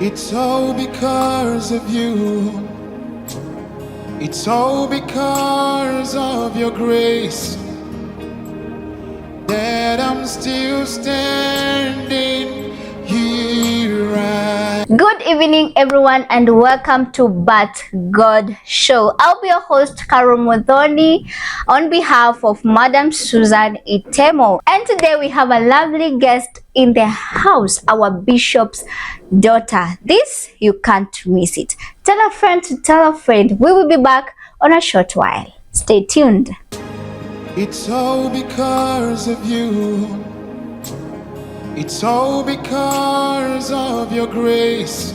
It's all because of you. It's all because of your grace that I'm still standing here. Good evening, everyone, and welcome to But God Show. I'll be your host, Karo Modoni, on behalf of Madam Susan Itemo. And today we have a lovely guest in the house, our bishop's daughter. This, you can't miss it. Tell a friend to tell a friend. We will be back on a short while. Stay tuned. It's all because of you. It's all because of your grace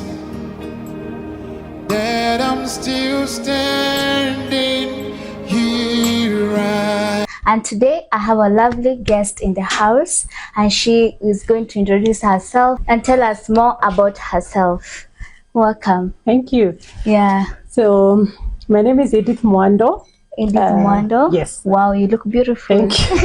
that I'm still standing here. And today I have a lovely guest in the house, and she is going to introduce herself and tell us more about herself. Welcome. Thank you. Yeah. So, my name is Edith Mwando. Edith Mwando? Yes. Wow, you look beautiful. Thank you.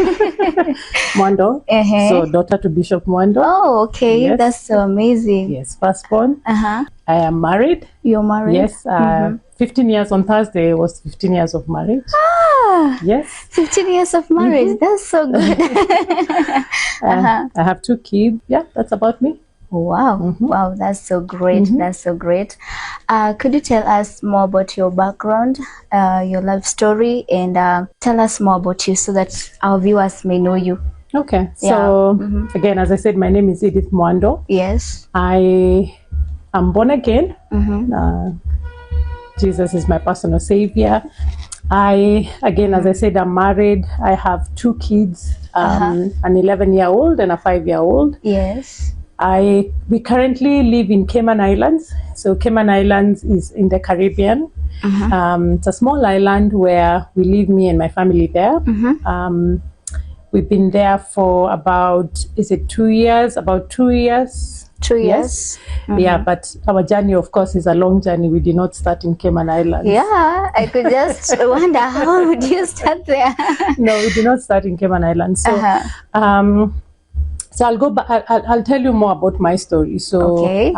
Mwando. So, daughter to Bishop Mwando. Oh, okay. Yes. That's so amazing. Yes, firstborn. I am married. You're married? Yes. 15 years on Thursday was 15 years of marriage. Ah, yes. 15 years of marriage. That's so good. I have 2 kids. Yeah, that's about me. Wow. Wow, that's so great. That's so great. Could you tell us more about your background, your life story, and tell us more about you so that our viewers may know you? Okay. So, again, as I said, my name is Edith Mwando. Yes. I am born again. Jesus is my personal savior. Again, as I said, I'm married. I have 2 kids, an 11-year-old and a 5-year-old. Yes. We currently live in Cayman Islands. So Cayman Islands is in the Caribbean. It's a small island where we live, me and my family there. We've been there for about, is it 2 years? About 2 years. 2 years. Yes. Yeah, but our journey, of course, is a long journey. We did not start in Cayman Islands. Yeah, I could just wonder, how would you start there? No, we did not start in Cayman Islands. So, so I'll go back. I'll tell you more about my story. So, okay.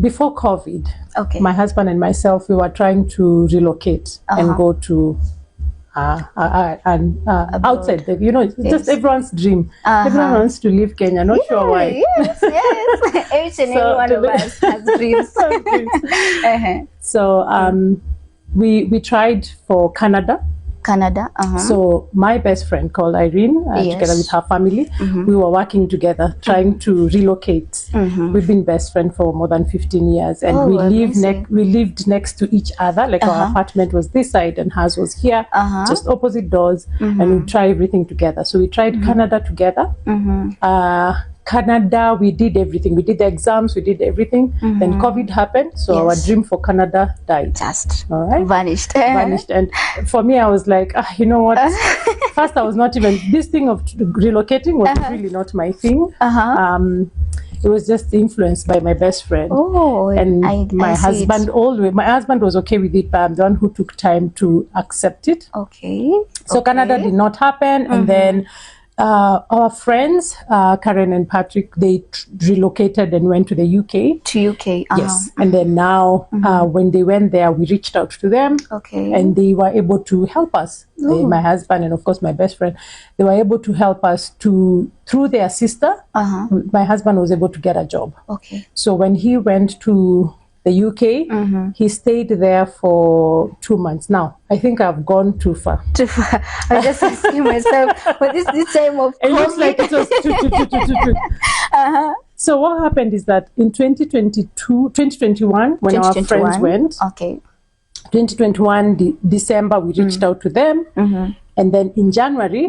Before COVID, my husband and myself, we were trying to relocate and go to outside. Just everyone's dream. Everyone wants to leave Kenya. Not sure why. Yes. Each and every one of us has dreams. So we tried for Canada. So my best friend called Irene, together with her family, we were working together trying to relocate. We've been best friends for more than 15 years, and we lived next to each other. Like our apartment was this side and hers was here, just opposite doors, and we tried everything together. So we tried Canada together. Canada, we did everything. We did the exams, we did everything. Then COVID happened, so our dream for Canada died. Just vanished. And for me, I was like, you know what? First, I was not even, this thing of relocating was really not my thing. It was just influenced by my best friend. My husband was okay with it, but I'm the one who took time to accept it. So Canada did not happen, and then our friends, Karen and Patrick, they relocated and went to the UK. Yes. And then now, when they went there, we reached out to them. And they were able to help us. My husband and, of course, my best friend, they were able to help us through their sister. My husband was able to get a job. So when he went to the UK, he stayed there for 2 months. Now, I think I've gone too far. I just asking myself, but this time of it looks like it was too. So what happened is that in 2021, when our friends went, 2021 December, we reached out to them, and then in January,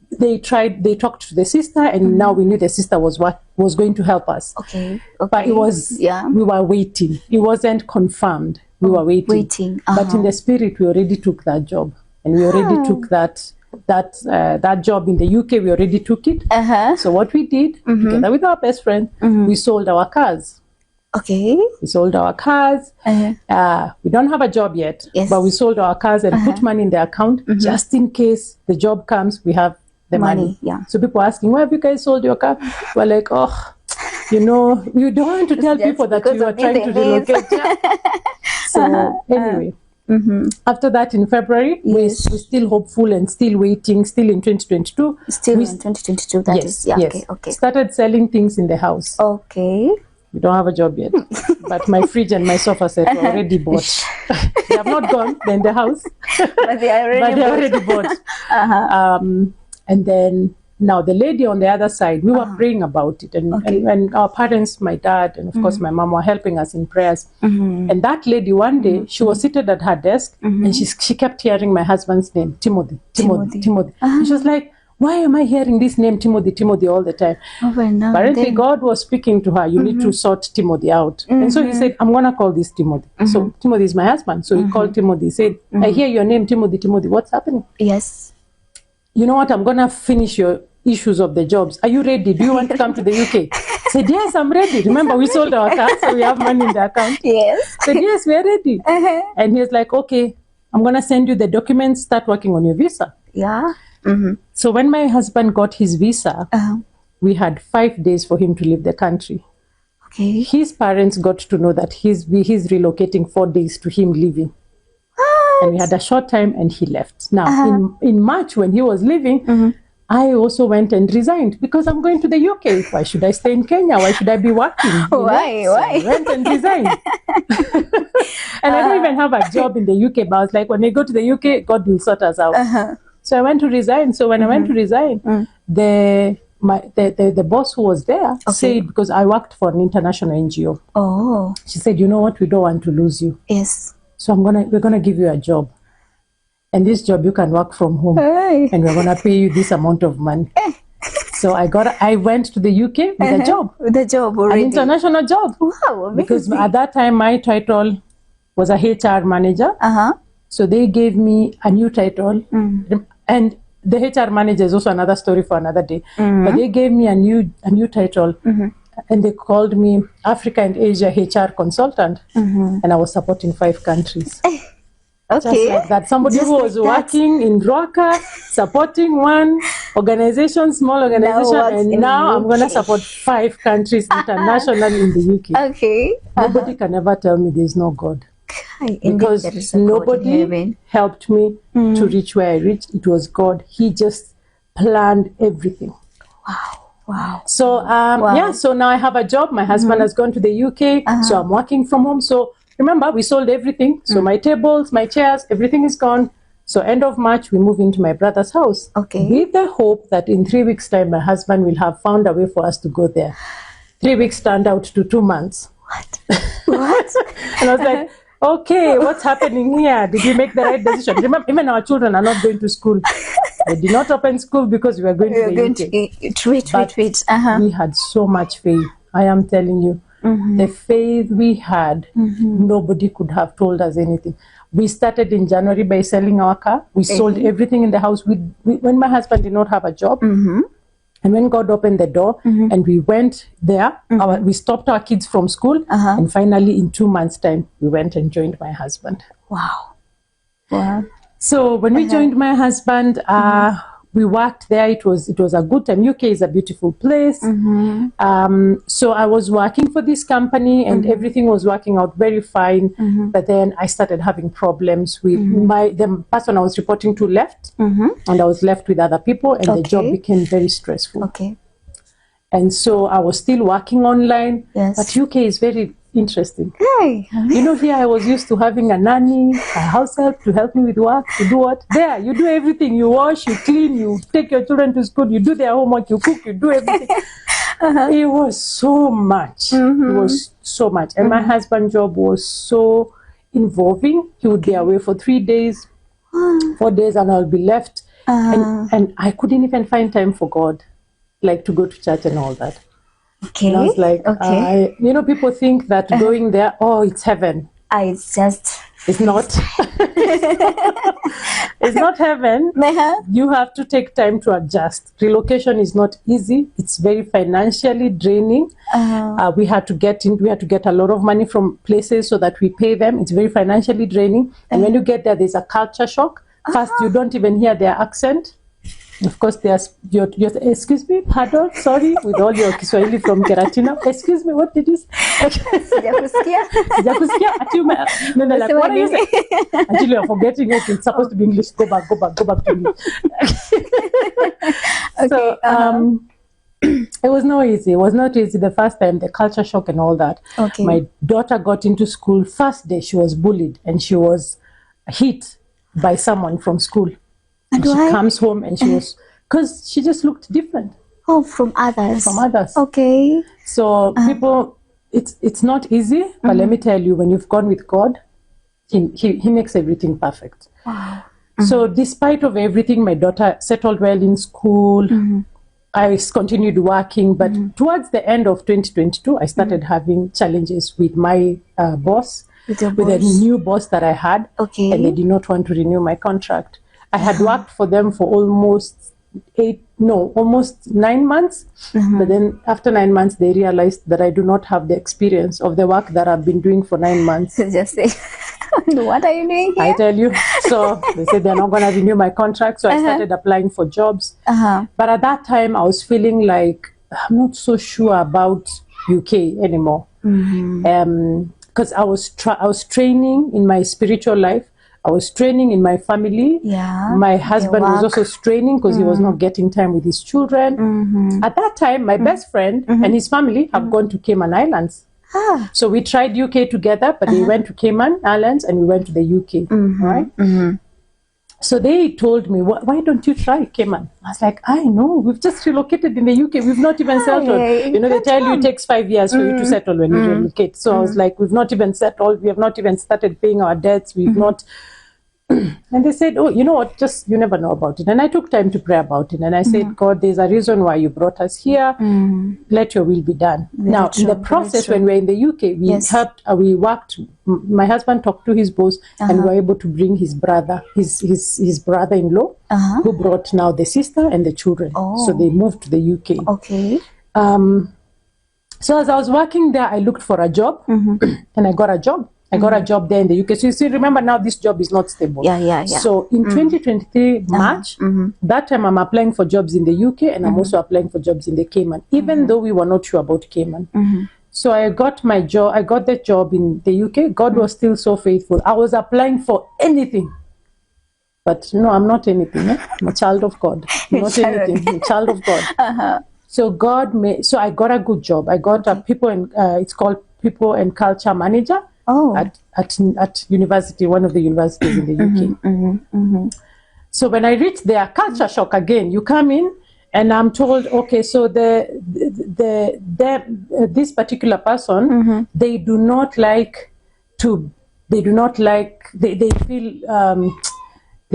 they talked to the sister, and now we knew the sister was going to help us. But it was, we were waiting. It wasn't confirmed. We were waiting. But in the spirit, we already took that job, and we already took that job in the UK. We already took it. So what we did, together with our best friend, we sold our cars. We sold our cars. We don't have a job yet, but we sold our cars and put money in the account just in case the job comes. We have the money. Yeah. So people are asking, why have you guys sold your car? We're like, you know, you don't want to tell people that you are trying to relocate. So anyway, after that in February, we're still hopeful and still waiting, still in 2022. Still in 2022, that is, yeah, okay. Started selling things in the house. Okay. We don't have a job yet, but my fridge and my sofa set were already bought. They have not gone, they're in the house, but they are already bought. And then now the lady on the other side, we were praying about it, and our parents, my dad, and of course my mom, were helping us in prayers. And that lady, one day, she was seated at her desk, and she kept hearing my husband's name, Timothy. And she was like, why am I hearing this name, Timothy, all the time? Apparently, God was speaking to her, you need to sort Timothy out. And so he said, I'm going to call this Timothy. So Timothy is my husband. So he called Timothy. He said, I hear your name, Timothy. What's happening? Yes. You know what? I'm going to finish your issues of the jobs. Are you ready? Do you want to come to the UK? I said, yes, I'm ready. Remember, we sold our car, so we have money in the account. Yes. I said, yes, we're ready. And he was like, okay, I'm going to send you the documents, start working on your visa. Yeah. So when my husband got his visa, we had 5 days for him to leave the country. Okay. His parents got to know that he's relocating 4 days to him leaving. And we had a short time and he left. Now, in March when he was leaving, I also went and resigned because I'm going to the UK. Why should I stay in Kenya? Why should I be working? Why? So I went and resigned. And I don't even have a job in the UK, but I was like, when I go to the UK, God will sort us out. So I went to resign. So when I went to resign, the boss who was there said, because I worked for an international NGO. Oh. She said, you know what? We don't want to lose you. Yes. So we're gonna give you a job. And this job you can work from home. And we're gonna pay you this amount of money. So I went to the UK with a job. With a job already. An international job. Wow, amazing. Because at that time my title was a HR manager. So they gave me a new title. And the HR manager is also another story for another day. But they gave me a new title. And they called me Africa and Asia HR consultant. And I was supporting 5 countries. Okay. Just like that. Somebody who was working in Roca, supporting one organization, small organization, and now I'm going to support 5 countries internationally in the UK. Okay. Nobody can ever tell me there's no God. Because nobody helped me to reach where I reached. It was God. He just planned everything. Wow. So, so now I have a job. My husband has gone to the UK, so I'm working from home. So remember, we sold everything. So my tables, my chairs, everything is gone. So end of March, we move into my brother's house. Okay. With the hope that in 3 weeks' time, my husband will have found a way for us to go there. 3 weeks turned out to 2 months. What? And I was like, okay, what's happening here? Did we make the right decision? Remember, even our children are not going to school. They did not open school because we were going to the UK. We had so much faith. I am telling you, the faith we had, nobody could have told us anything. We started in January by selling our car. We sold everything in the house. When my husband did not have a job, and when God opened the door and we went there, we stopped our kids from school. And finally, in 2 months' time, we went and joined my husband. Wow. So when we joined my husband, we worked there. It was a good time. UK is a beautiful place. So I was working for this company and everything was working out very fine. But then I started having problems with the person I was reporting to left, and I was left with other people, and the job became very stressful. And so I was still working online. But UK is very interesting. You know, here I was used to having a nanny, a house help to help me with work, to do what? There, you do everything. You wash, you clean, you take your children to school, you do their homework, you cook, you do everything. It was so much. It was so much. And my husband's job was so involving. He would be away for 3 days, 4 days, and I'll be left. And I couldn't even find time for God, like to go to church and all that. And I was like, you know, people think that going there, it's heaven. It's just... It's not. It's not heaven. You have to take time to adjust. Relocation is not easy. It's very financially draining. We had to get a lot of money from places so that we pay them. It's very financially draining. And when you get there, there's a culture shock. First, you don't even hear their accent. Of course, there's your excuse me, pardon, sorry, with all your Kiswahili from Keratina. Excuse me, what did you say? Sijakusikia. Sijakusikia. Then they're like, what are you saying? Until you're forgetting it, it's supposed to be English. Go back to English. Okay. So, it was not easy. It was not easy the first time, the culture shock and all that. Okay. My daughter got into school. First day, she was bullied and she was hit by someone from school. And she comes home and she was, because she just looked different. Oh, from others. From others. Okay. So people, it's not easy, but let me tell you, when you've gone with God, he makes everything perfect. Wow. So despite of everything, my daughter settled well in school. I continued working, but towards the end of 2022, I started having challenges with my boss, with a new boss that I had, and they did not want to renew my contract. I had worked for them for almost 9 months, but then after 9 months, they realized that I do not have the experience of the work that I've been doing for 9 months. Just say, what are you doing here? I tell you. So they said they're not going to renew my contract. So I started applying for jobs. But at that time, I was feeling like I'm not so sure about UK anymore. Because I was training in my spiritual life. I was training in my family. Yeah. My husband was also training because he was not getting time with his children. At that time, my best friend and his family have gone to Cayman Islands. So we tried UK together, but they went to Cayman Islands and we went to the UK. Right? So they told me, why don't you try Cayman? I was like, I know, we've just relocated in the UK. We've not even settled. You know, they tell you it takes 5 years for you to settle when you relocate. So I was like, we've not even settled. We have not even started paying our debts. We've not... And they said, oh, you know what, just you never know about it. And I took time to pray about it. And I said, God, there's a reason why you brought us here. Let your will be done. Now, in the process, when we're in the UK, we worked, my husband talked to his boss and we were able to bring his brother, his brother-in-law, who brought now the sister and the children. So they moved to the UK. Okay. So as I was working there, I looked for a job and I got a job. I got a job there in the UK. So you see, remember now this job is not stable. So in 2023 March, that time I'm applying for jobs in the UK and I'm also applying for jobs in the Cayman, even though we were not sure about Cayman. So I got my job. I got the job in the UK. God was still so faithful. I was applying for anything. But no, I'm not anything. I'm a child of God. I'm not anything. I'm a child of God. So so I got a good job. I got a it's called People and Culture Manager. At university, one of the universities in the UK. So when I reached there, culture shock again. You come in and I'm told, okay, so this particular person, they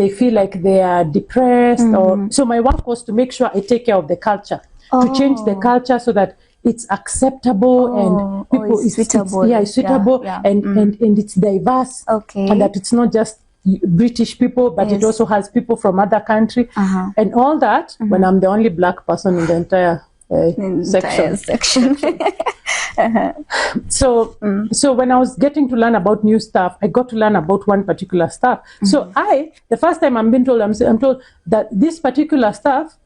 feel like they are depressed, or so my work was to make sure I take care of the culture, to change the culture so that it's acceptable and people it's suitable. It's suitable and it's diverse. And that it's not just British people, but it also has people from other country and all that. When I'm the only black person in the entire section. So when I was getting to learn about new stuff, I got to learn about one particular stuff. So the first time I'm being told, I'm told that this particular stuff.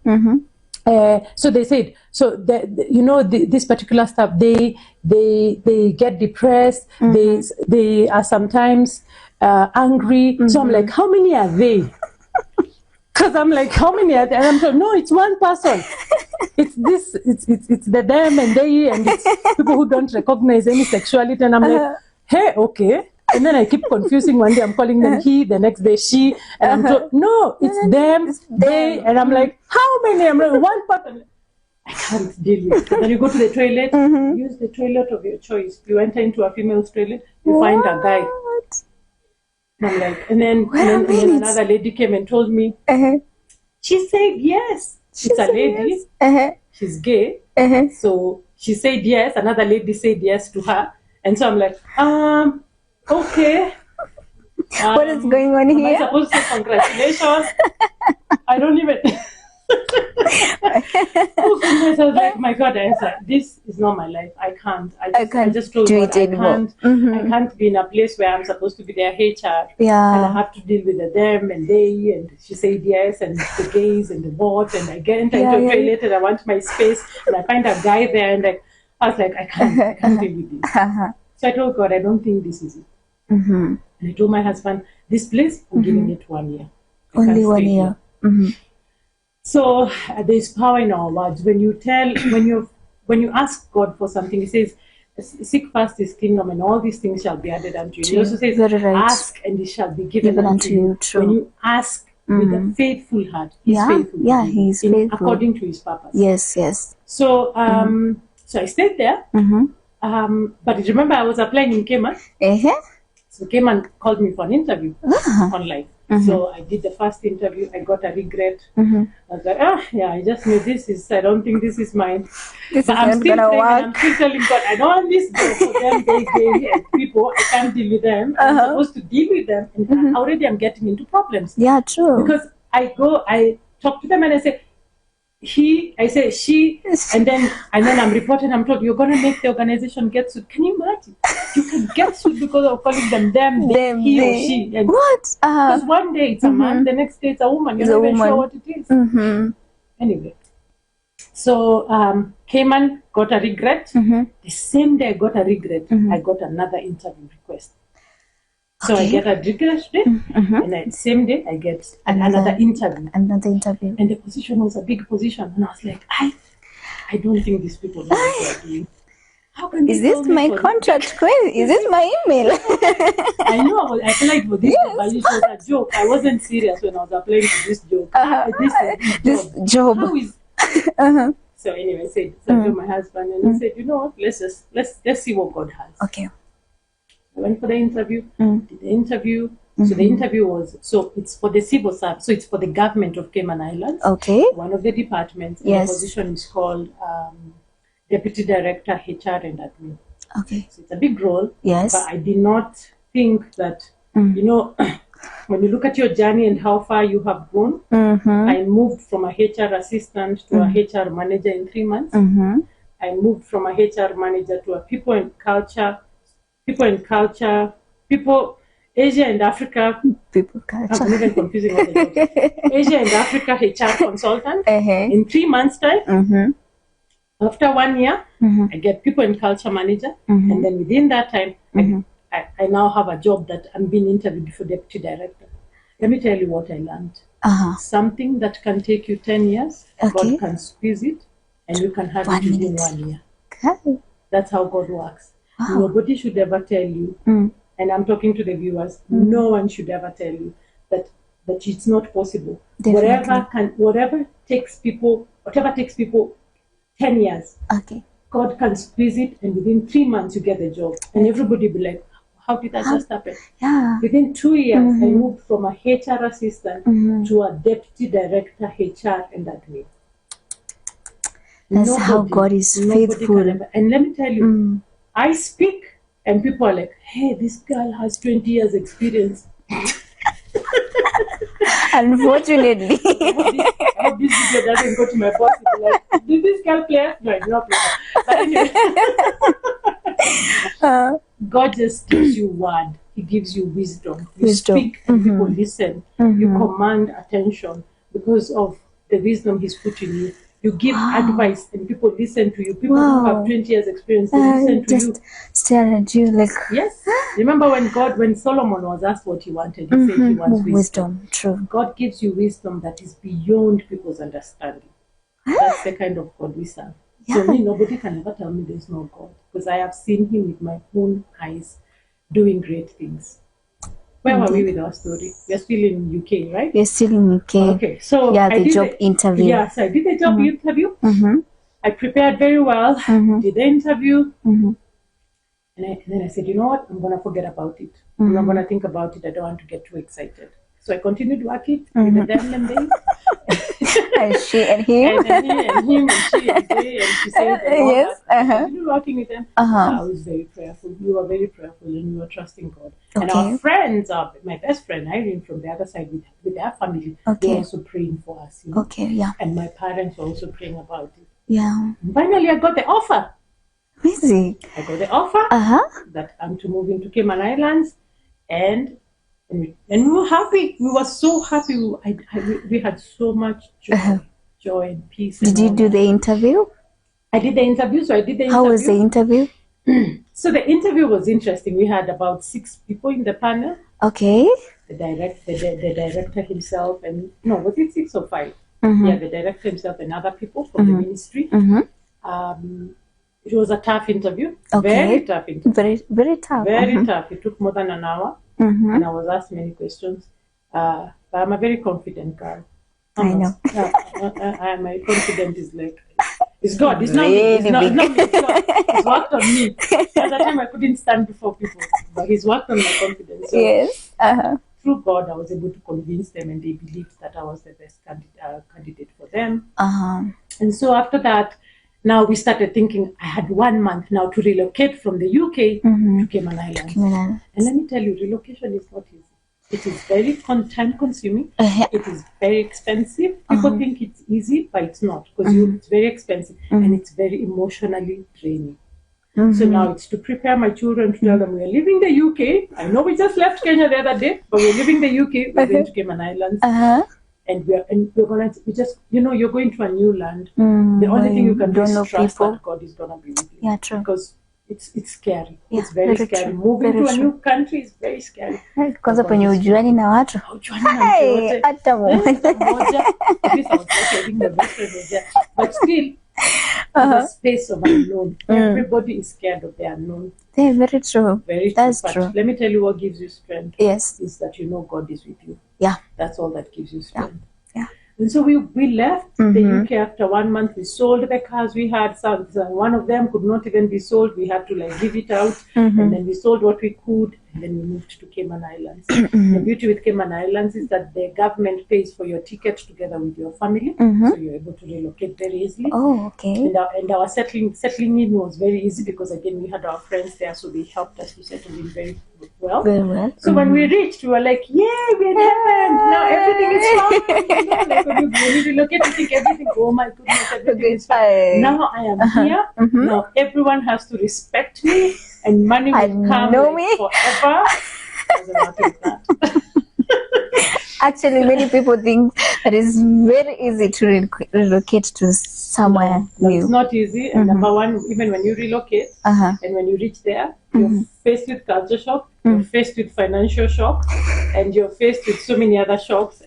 So they said, this particular stuff, they get depressed, they are sometimes angry. So I'm like, how many are they? Because I'm like, how many are there? And I'm told, no, it's one person. It's the them and they, and it's people who don't recognize any sexuality. And I'm like, hey, okay. And then I keep confusing. One day I'm calling them he, the next day she, and I'm told, no, it's them, they, and I'm like, how many? I'm like, one person. I can't deal with it. And then you go to the toilet, use the toilet of your choice. You enter into a female's toilet, you find a guy. And I'm like, and then another lady came and told me, she said yes. She's a lady, she's gay. So she said yes, another lady said yes to her. And so I'm like, okay. What is going on here? Am I supposed to say congratulations? I don't even... Oh goodness, I was like, my God, I said, this is not my life. I can't. I just told do God, it anymore. I can't be in a place where I'm supposed to be their HR. Yeah. And I have to deal with the them and they, and she said yes, and the gays and the what, and I get into a toilet and I want my space, and I find a guy there, and I was like, I can't deal with this. So I told God, I don't think this is it. And I told my husband, this place, I'm giving it 1 year. Only 1 year. So there's power in our words. When you ask God for something, He says, "Seek first His kingdom, and all these things shall be added unto you." He also says, "Ask, and it shall be given unto you." True. When you ask with a faithful heart, He's faithful. Yeah, He's faithful according to His purpose. Yes. So so I stayed there. But remember, I was applying in Cayman. So Cayman called me for an interview online. So I did the first interview. I got a regret. I was like, I just knew I don't think this is mine. This but I'm isn't still gonna praying, work. and I'm still telling God, I don't want this job for them, they people. I can't deal with them. I'm supposed to deal with them. And already I'm getting into problems. Yeah, true. Because I talk to them and I say, I say she, and then I'm reporting, I'm told, you're going to make the organization get sued. Can you imagine? You can get sued because of calling them, he or she. And what? Because one day it's a man, the next day it's a woman. You're not even sure what it is. Anyway, so Cayman got a regret. The same day I got a regret, I got another interview request. So I get a regret day, and the same day I get another interview. And the position was a big position, and I was like, I don't think these people know what they're doing. How can is this my contract queen? Is this my email? I know I applied for this, but it was a joke. I wasn't serious when I was applying for this joke. This job. How is? So anyway, I said to my husband, and he said, you know what? Let's see what God has. Okay. I went for the interview. Did the interview. So the interview was it's for the civil service. So it's for the government of Cayman Islands. Okay. One of the departments. And the position is called Deputy Director HR and Admin. Okay. So it's a big role. Yes. But I did not think that when you look at your journey and how far you have grown. I moved from a HR assistant to a HR manager in 3 months. I moved from a HR manager to a people and culture, Asia and Africa. People culture. I'm even confusing what the job is. Asia and Africa HR consultant in 3 months' time. After 1 year, I get people and culture manager, and then within that time, I now have a job that I'm being interviewed for deputy director. Let me tell you what I learned. Something that can take you 10 years, God can squeeze it, and you can have it within 1 year. Okay. That's how God works. Nobody should ever tell you, and I'm talking to the viewers, no one should ever tell you that it's not possible. Definitely. Whatever takes people 10 years, God can squeeze it, and within 3 months you get the job. And everybody be like, how did that just happen? Yeah. Within 2 years, I moved from a HR assistant to a deputy director HR and admin. That's how God is faithful. And let me tell you, I speak and people are like, hey, this girl has 20 years experience. Unfortunately. I hope this video doesn't go to my boss. Like, did this girl play? No, I did not play. But anyway, God just gives you word. He gives you wisdom. You speak and people listen. You command attention because of the wisdom He's put in you. You give advice and people listen to you. People who have 20 years experience, they listen to you. Stare at you like... Yes. Remember when Solomon was asked what he wanted, he said he wants wisdom. True. God gives you wisdom that is beyond people's understanding. That's the kind of God we serve. So nobody can ever tell me there's no God, because I have seen Him with my own eyes doing great things. Where were we with our story? We're still in UK, right? We're still in UK. Okay, so the job interview. Yes, I did the job interview. I prepared very well. Did the interview, and then I said, you know what? I'm gonna forget about it. I'm not gonna think about it. I don't want to get too excited. So I continued working with them and they. And she and him. And he and him and she and they, and she said, Yes. I continued working with them. I was very prayerful. We were very prayerful and we were trusting God. And our friends, my best friend Irene from the other side with their family, they were also praying for us. You know? Okay, yeah. And my parents were also praying about it. Yeah. And finally, I got the offer. Amazing. I got the offer that I'm to move into Cayman Islands, and we were happy. We were so happy. We had so much joy and peace. Did you do the interview? I did the interview. So I did the interview. How was the interview? So the interview was interesting. We had about 6 people in the panel. Okay. The director himself, and no, was it 6 or 5? Yeah, the director himself and other people from the ministry. It was a tough interview. Very tough interview. Very tough. Very tough. It took more than an hour, and I was asked many questions. But I'm a very confident girl. I know. My confidence is like, it's God. It's not me. It's not me. It's God. He's worked on me. At that time, I couldn't stand before people, but He's worked on my confidence. So yes. Through God, I was able to convince them, and they believed that I was the best candidate for them. And so after that, now we started thinking, I had 1 month now to relocate from the UK to Cayman Islands. And let me tell you, relocation is not easy. It is very time-consuming. It is very expensive. People think it's easy, but it's not, because it's very expensive and it's very emotionally draining. So now it's to prepare my children, to tell them we are leaving the UK. I know we just left Kenya the other day, but we're leaving the UK. We're going to Cayman Islands. And we're going to, you're going to a new land. The only thing you can do is trust that God is going to be with you. Yeah, true. Because it's scary. Yeah, it's very scary. True. Moving to a new country is very scary. Kwanza penye ujuani na watu. Hata mmoja. But still, the space of unknown. Everybody is scared of the unknown. Yeah, very true. Very true. That's but true. Let me tell you what gives you strength. Yes. Is that you know God is with you. Yeah. That's all that gives you strength. Yeah. And so we left the UK after 1 month. We sold the cars we had. Some, one of them could not even be sold. We had to give it out. And then we sold what we could. And then we moved to Cayman Islands. The beauty with Cayman Islands is that the government pays for your ticket together with your family. So you're able to relocate very easily. Oh, okay. And our settling in was very easy because, again, we had our friends there. So they helped us to settle in very well. Very well. So when we reached, we were like, yay, we're in heaven. Now everything is fine. When we relocate, we think everything, oh my goodness, everything is fine. Now I am here. Now everyone has to respect me, and money will come forever. Doesn't matter with that. Actually, many people think that it's very easy to relocate to somewhere new. It's not easy. And number one, even when you relocate and when you reach there, you're faced with culture shock, you're faced with financial shock, and you're faced with so many other shocks.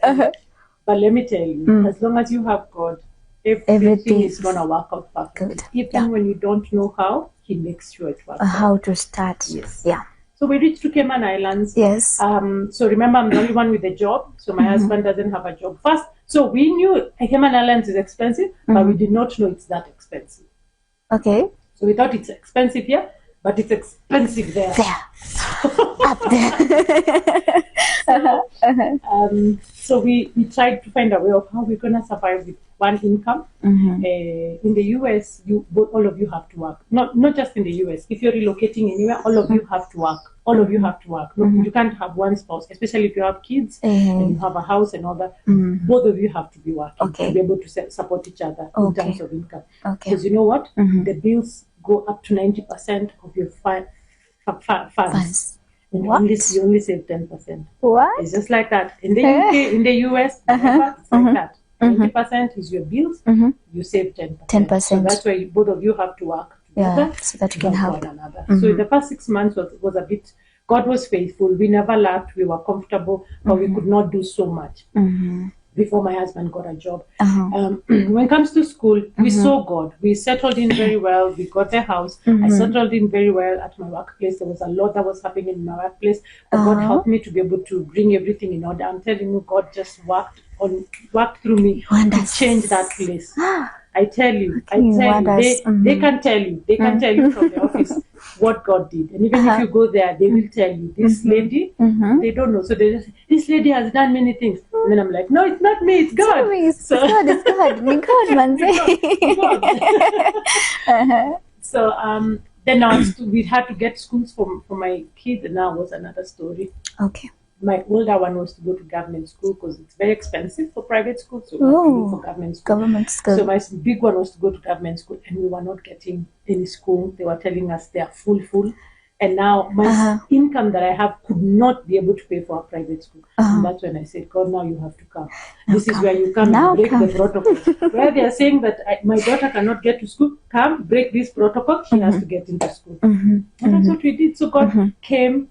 But let me tell you, as long as you have God, everything is going to work out perfectly. Even when you don't know how, He makes sure it works out. How to start. Yes. Yeah. So we reached to Cayman Islands. Yes. So remember, I'm the only one with a job. So my husband doesn't have a job first. So we knew Cayman Islands is expensive, but we did not know it's that expensive. Okay. So we thought it's expensive here, but it's expensive there. Up there. So we tried to find a way of how we're going to survive with one income. In the US, all of you have to work. Not just in the US. If you're relocating anywhere, all of you have to work. All of you have to work. No, you can't have one spouse, especially if you have kids and you have a house and all that. Both of you have to be working to be able to support each other in terms of income. Because you know what? The bills go up to 90% of your funds. And you only save 10%. What? It's just like that. In the UK, in the US, it's like that. 90% is your bills, you save 10%. So that's why both of you have to work together so that you can help one another. So in the first 6 months was a bit, God was faithful. We never lacked. We were comfortable, but we could not do so much before my husband got a job. When it comes to school, we saw God. We settled in very well. We got a house. I settled in very well at my workplace. There was a lot that was happening in my workplace, but God helped me to be able to bring everything in order. I'm telling you, God just worked through me to change that place. I tell you, wonders. they can tell you. They can tell you from the office what God did. And even if you go there, they will tell you, this lady, they don't know. So they just, this lady has done many things. And then I'm like, no, it's not me, it's God. It's God, it's God. Me God, man. So then we had to get schools for my kids, and that was another story. Okay. My older one was to go to government school because it's very expensive for private school, so we had to go for government school. So my big one was to go to government school, and we were not getting any school. They were telling us they are full, and now my income that I have could not be able to pay for a private school. And that's when I said, God, now you have to come. This is where you come and break the protocol. Where they are saying that my daughter cannot get to school, come break this protocol. She has to get into school, and that's what we did. So God came.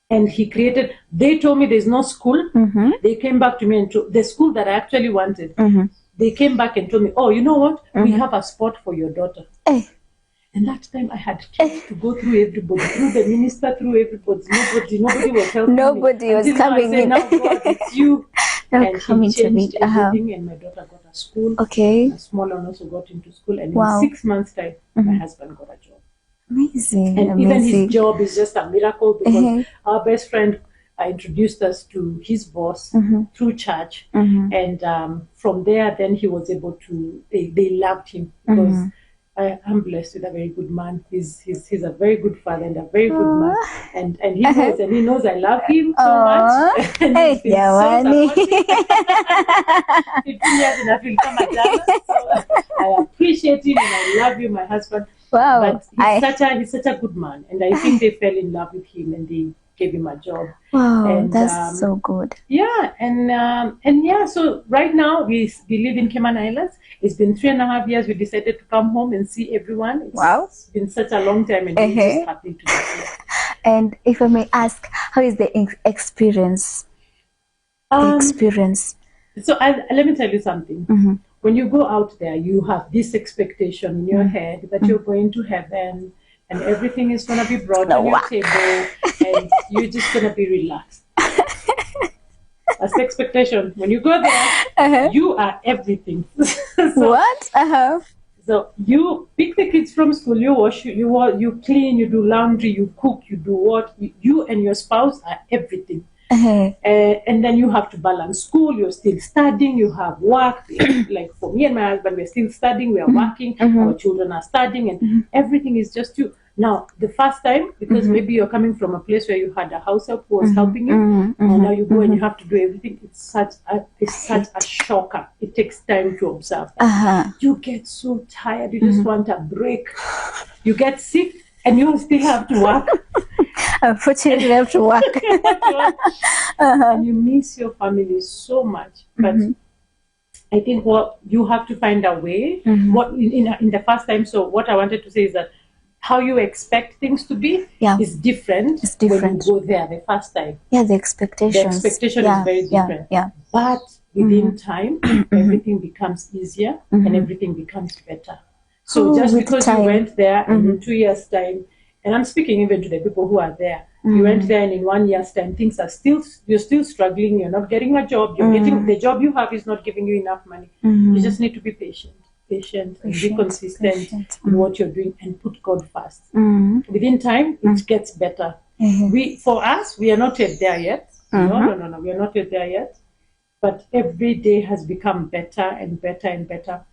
And he created, they told me there's no school. They came back to me and the school that I actually wanted, they came back and told me, oh, you know what? We have a spot for your daughter. And that time I had to go through everybody, through the minister, through everybody. Nobody was helping me. Nobody was coming in. Now, God, it's you. And he changed everything, and my daughter got a school. Okay. A small one also got into school. And in 6 months' time, my husband got a job. Amazing. And even his job is just a miracle because our best friend introduced us to his boss through church. And from there, then he was able to, they loved him because I'm blessed with a very good man. He's a very good father and a very good man. And he knows I love him so much. And he's been so supportive. 15 years and I feel come so I appreciate him and I love you, my husband. Wow. But he's such a good man, and I think they fell in love with him and they gave him a job. Wow, and, that's so good. Yeah, and so right now we live in Cayman Islands. It's been 3.5 years. We decided to come home and see everyone. It's been such a long time, and we're just happy to be here. And if I may ask, how is the experience? So let me tell you something. When you go out there, you have this expectation in your head that you're going to heaven and everything is going to be brought on your table and you're just going to be relaxed. That's the expectation. When you go there, you are everything. So you pick the kids from school, you wash, you clean, you do laundry, you cook, you do what? You and your spouse are everything. And then you have to balance school, you're still studying, you have work. Like for me and my husband, we're still studying, we're working, our children are studying, and everything is just you. Now, the first time, because maybe you're coming from a place where you had a house help who was helping you, and now you go and you have to do everything, it's such a shocker. It takes time to observe that. You get so tired, you just want a break. You get sick, and you still have to work. Unfortunately, you have to work. And you miss your family so much. But I think what you have to find a way. What in the first time. So what I wanted to say is that how you expect things to be is different. It's different when you go there the first time. Yeah, the expectation is very different. But within time, everything becomes easier and everything becomes better. So just because you went there in 2 years' time. And I'm speaking even to the people who are there. You went there and in 1 year's time, things are you're still struggling. You're not getting a job. You're getting, the job you have is not giving you enough money. You just need to be patient and be consistent in what you're doing and put God first. Within time, it gets better. For us, we are not yet there yet. No, we are not yet there yet. But every day has become better and better and better.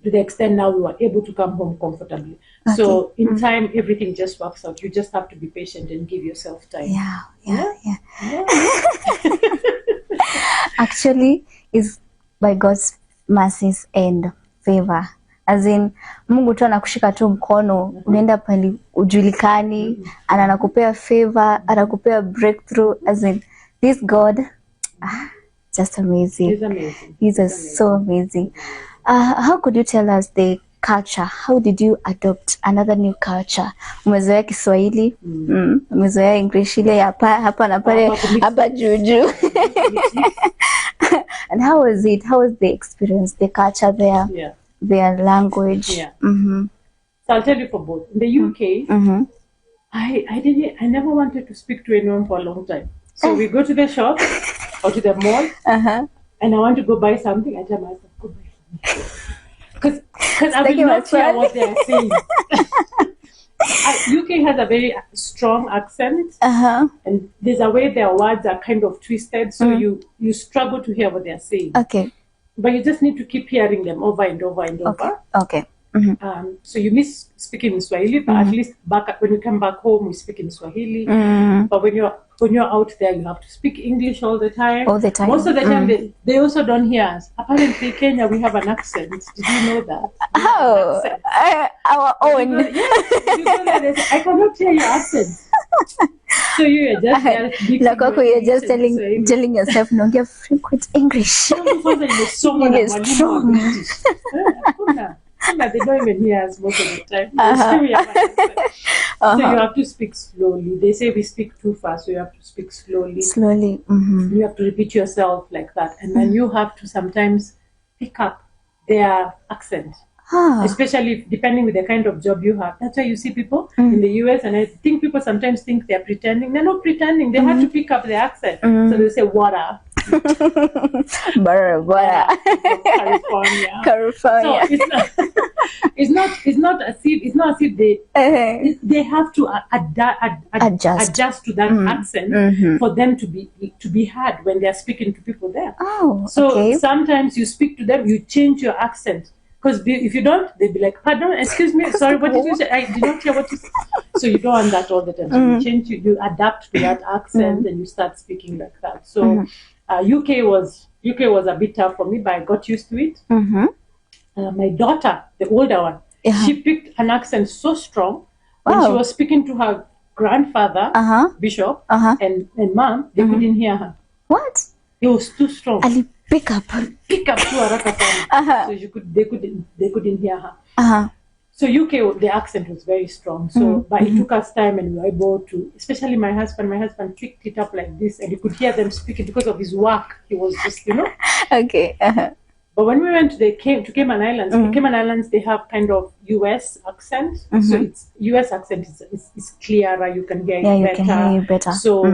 To the extent now we were able to come home comfortably. So in time, everything just works out. You just have to be patient and give yourself time. Yeah. Actually, it's by God's mercies and favor. As in, Mungu tu anakushika tu mkono, unaenda pali ujulikani, anakupea favor, anakupea breakthrough. As in, this God, just amazing. He's amazing. He's so amazing. How could you tell us the culture? How did you adopt another new culture? Umezoea Kiswahili, umezoea English ile hapa na pale hapa juju. And how was it? How was the experience, the culture there, their language? So I'll tell you for both. In the UK, I never wanted to speak to anyone for a long time. So we go to the shop or to the mall, and I want to go buy something. I tell myself, go buy something. because I will not hear what they are saying. UK has a very strong accent, and there's a way their words are kind of twisted, so you struggle to hear what they are saying. Okay. But you just need to keep hearing them over and over and over. Okay. So you miss speaking in Swahili, but at least when you come back home, we speak in Swahili. But when you're out there, you have to speak English all the time. All the time. Most of the time, they also don't hear us. Apparently, Kenya, we have an accent. Did you know that? Oh, our own. You go there, they say, I cannot hear your accent. So you're just you're just telling yourself, no, you're frequent English. You're strong. They don't even hear us most of the time. So you have to speak slowly. They say we speak too fast, so you have to speak slowly. Slowly. You have to repeat yourself like that. And then you have to sometimes pick up their accent. Especially depending with the kind of job you have. That's why you see people in the US, and I think people sometimes think they're pretending. They're not pretending. They have to pick up the accent. So they say water. Butter. California. So it's not as if they have to adjust to that accent for them to be heard when they're speaking to people there. So sometimes you speak to them, you change your accent. Because if you don't, they'll be like, pardon, excuse me, sorry, what did you say? I did not hear what you said. So you don't want that all the time. So you change, you adapt to that accent and you start speaking like that. So UK was a bit tough for me, but I got used to it. My daughter, the older one, she picked an accent so strong when she was speaking to her grandfather, Bishop, and mom, they couldn't hear her. What? It was too strong. Pick up too haraka sana. So they couldn't hear her. So UK, the accent was very strong. So but it took us time, and we were able to, especially my husband picked it up like this, and you could hear them speaking because of his work. He was just, Okay. But when we went to Cayman Islands, Cayman Islands, they have kind of US accent. So it's US accent is clearer, you can hear it better. Can hear it better. So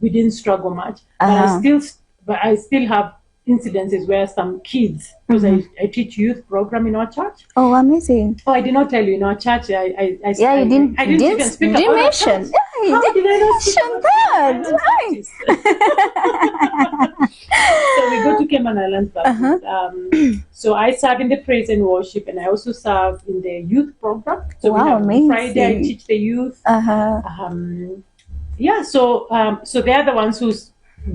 we didn't struggle much. But I still have incidences where some kids, because I teach youth program in our church. Oh, amazing! Oh, I did not tell you in our church. I didn't even speak didn't mention. How did I not mention that? So we go to Cayman Islands. So I serve in the praise and worship, and I also serve in the youth program. So amazing! Friday I teach the youth. So they are the ones who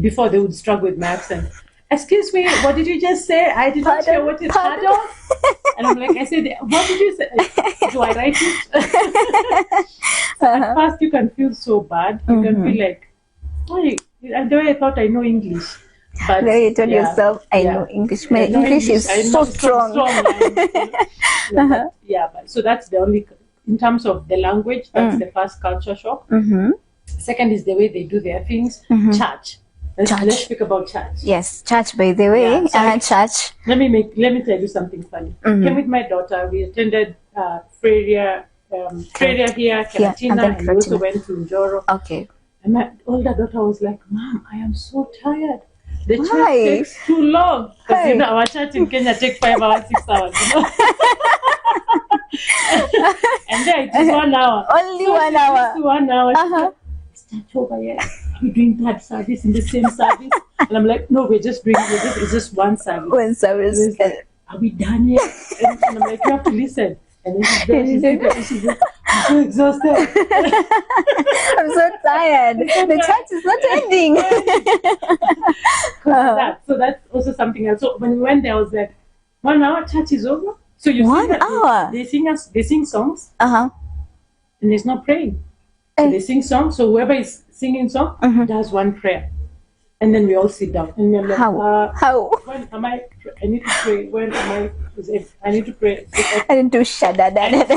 before they would struggle with my accent. Excuse me, what did you just say? I did not hear what is pardon. And I'm like, I said, what did you say? Do I write it? At first, you can feel so bad. You can feel like, the way I thought I know English. But then you told yourself, I know English. My English is so strong. So that's the only, in terms of the language, that's the first culture shock. Second is the way they do their things. Church. Let's speak about church. Yes, church, by the way. Church. Let me tell you something funny. Came with my daughter. We attended Freya here, Karatina, and we also went to Njoro. Okay. And my older daughter was like, Mom, I am so tired. The church takes too long. Because our church in Kenya takes 5 hours, 6 hours. And there it is 1 hour. Only 1 hour. 1 hour. Start over here. We're doing that service in the same service. And I'm like, no, it's just one service. One service. Like, are we done yet? And I'm like, you have to listen. And then she's like, I'm so exhausted. I'm so tired. The church is not ending. So that's also something else. So when we went there, I was like, 1 hour, church is over. So you 1 hour. They sing songs. And there's no praying. So they sing songs. So whoever is singing song does one prayer, and then we all sit down. And we're like, how? When am I need to pray. When am I need to pray. I need to shut that. I need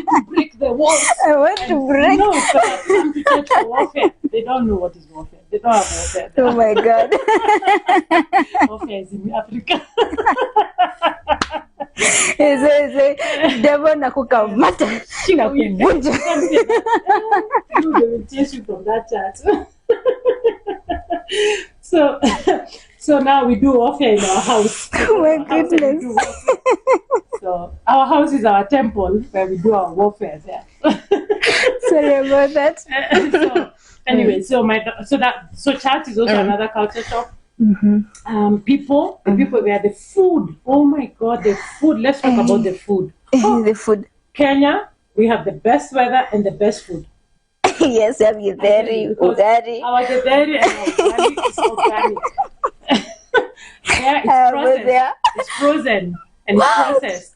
to break the walls. I want to break. No, but come to church for warfare. They don't know what is warfare. They don't have warfare. Oh my God. Warfare is in Africa. Devil nakukamata nakuvunja. They will chase you from that church. So So now we do warfare in our house. Oh my goodness. So our house is our temple where we do our warfare there. Sorry about that. So anyway, so church is also another culture shock. People where the food. Oh my God, the food. Let's talk about the food. The food. Kenya, we have the best weather and the best food. Yes, I'm very ugari. Our githeri and our ugali is organic. Yeah, it's processed. It's frozen and processed.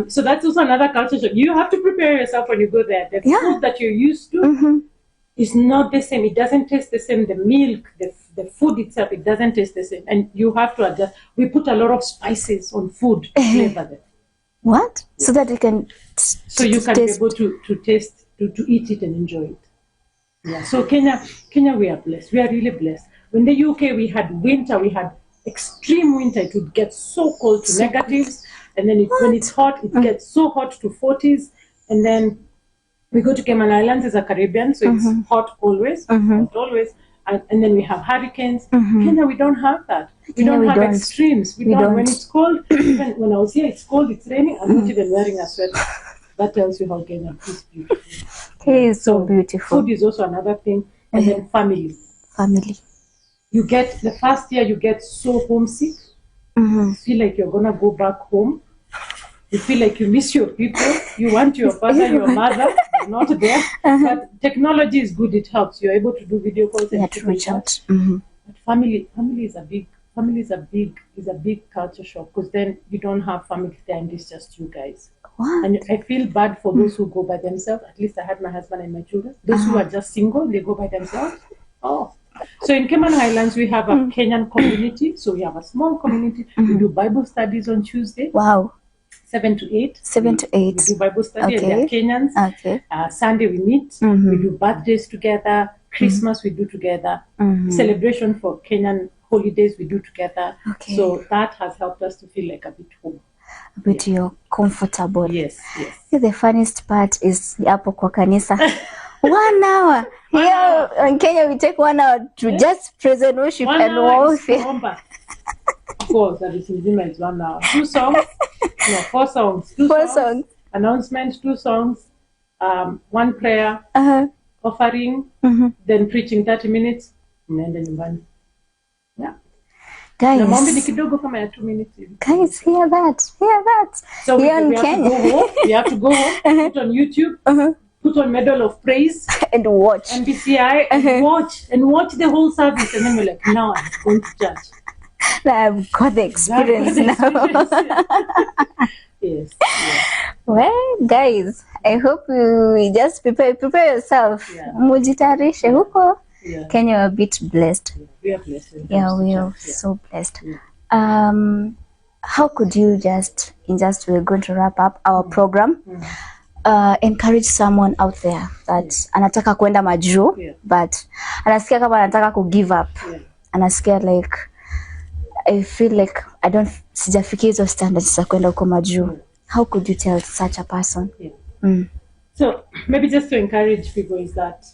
So that's also another culture shock. You have to prepare yourself when you go there. The food that you're used to is not the same. It doesn't taste the same. The milk, the food itself, it doesn't taste the same. And you have to adjust. We put a lot of spices on food to flavor them. What? Yeah. So that you can be able to taste, to eat it and enjoy it. Yeah. So Kenya, we are blessed. We are really blessed. In the UK, we had winter. We had extreme winter. It would get so cold to negatives. And then when it's hot, it gets so hot to 40s. And then we go to Cayman Islands as a Caribbean, so it's hot always, hot always. And then we have hurricanes. Kenya, we don't have that. We don't have extremes. We don't. When it's cold, even when I was here, it's cold, it's raining, I'm not even wearing a sweater. That tells you how Kenya is beautiful. It is so beautiful. Food is also another thing. And then family. You get, the first year, you get so homesick. You feel like you're going to go back home. You feel like you miss your people. You want your father, your mother. They're not there. But technology is good. It helps. You're able to do video calls and to reach out. But family is a big culture shock, because then you don't have family time. It's just you guys. What? And I feel bad for those who go by themselves. At least I had my husband and my children. Those who are just single, they go by themselves. Oh. So in Cayman Islands, we have a Kenyan community. So we have a small community. We do Bible studies on Tuesday. Wow. 7 to 8. 7 to 8. We do Bible study, and they're Kenyans. Okay. Sunday we meet. We do birthdays together. Christmas we do together. Celebration for Kenyan holidays we do together. Okay. So that has helped us to feel like a bit home. A bit you're comfortable. Yes. The funniest part is hapo kwa kanisa. 1 hour. Here in Kenya we take 1 hour to just praise and worship and warfare. Of course, that is 1 hour. 2 songs. No, 4 songs. 4 songs. Announcement, 2 songs. 1 prayer. Offering. Then preaching 30 minutes. And then one. Yeah. Guys, 2 minutes. Guys, hear that. So we in have Kenya. To go home. We have to go home, put on YouTube, put on Medal of Praise, and watch MBCI, and watch the whole service, and then we're like, now I'm going to church. I've got the experience now. Yes. Well, guys, I hope you just prepare yourself. Mujitayarishe huko. Kenya are a bit blessed. We are blessed. We are so blessed. How could you we're going to wrap up our program, encourage someone out there that anataka kwenda majuu, but anasikia kama anataka ku give up, anasikia like I feel like I don't sijafikia hizo standards za kwenda huko majuu. How could you tell such a person? So maybe just to encourage people is that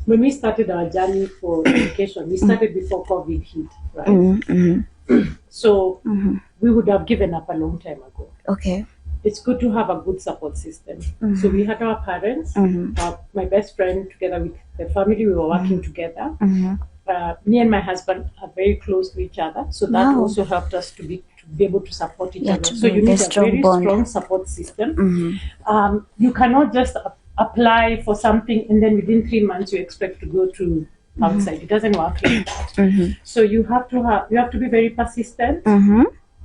when we started our journey for education, we started before COVID hit, right? So we would have given up a long time ago. Okay. It's good to have a good support system. So we had our parents, my best friend, together with the family, we were working together. Me and my husband are very close to each other, so that also helped us to be able to support each other. So you need a very strong support system. You cannot just apply for something and then within 3 months you expect to go to outside. It doesn't work like that. So you have to be very persistent,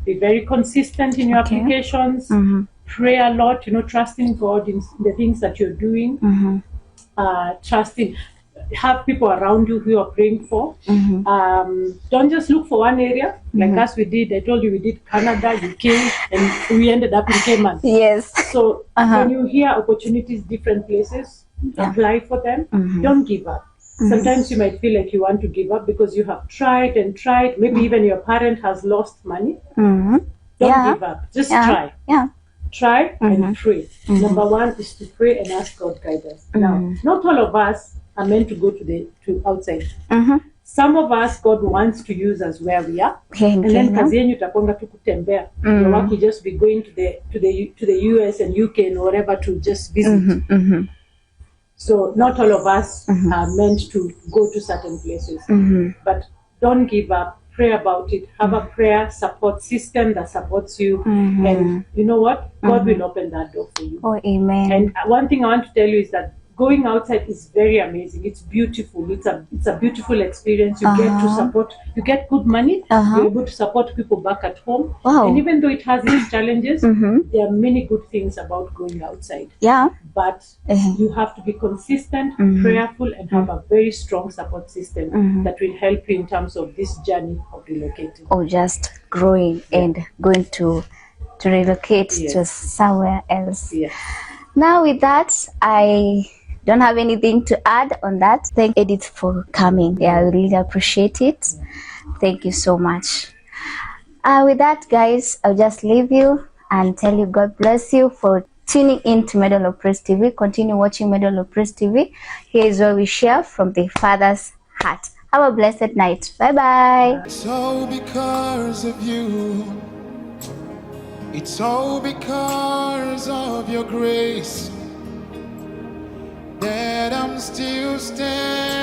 be very consistent in your applications, pray a lot, trusting God in the things that you're doing, have people around you who you are praying for. Don't just look for one area like us we did. I told you we did Canada, UK, and we ended up in Cayman. Yes. So when you hear opportunities different places, apply for them. Don't give up. Sometimes you might feel like you want to give up because you have tried and tried. Maybe even your parent has lost money. Don't give up. Just try. Try and pray. Number 1 is to pray and ask God guidance. Now, not all of us are meant to go to outside. some of us God wants to use us where we are, Here in and then Kenya. kazi yenyu itakuanga tu kutembea. Your work will just be going to the US and UK and wherever to just visit. So not all of us are meant to go to certain places, but don't give up. Pray about it. Have a prayer support system that supports you, and you know what? God will open that door for you. Oh, amen. And one thing I want to tell you is that going outside is very amazing. It's beautiful. It's a beautiful experience. You get to support. You get good money. You're able to support people back at home. Wow. And even though it has its challenges, there are many good things about going outside. Yeah. But you have to be consistent, prayerful, and have a very strong support system that will help you in terms of this journey of relocating. Or just growing and going to relocate to somewhere else. Yes. Now with that, I don't have anything to add on that. Thank Edith for coming. Yeah, I really appreciate it. Thank you so much. With that, guys, I'll just leave you and tell you God bless you for tuning in to Medal of Praise TV. Continue watching Medal of Praise TV. Here is where we share from the Father's heart. Have a blessed night. Bye-bye. It's all because of you. It's all because of your grace that I'm still standing.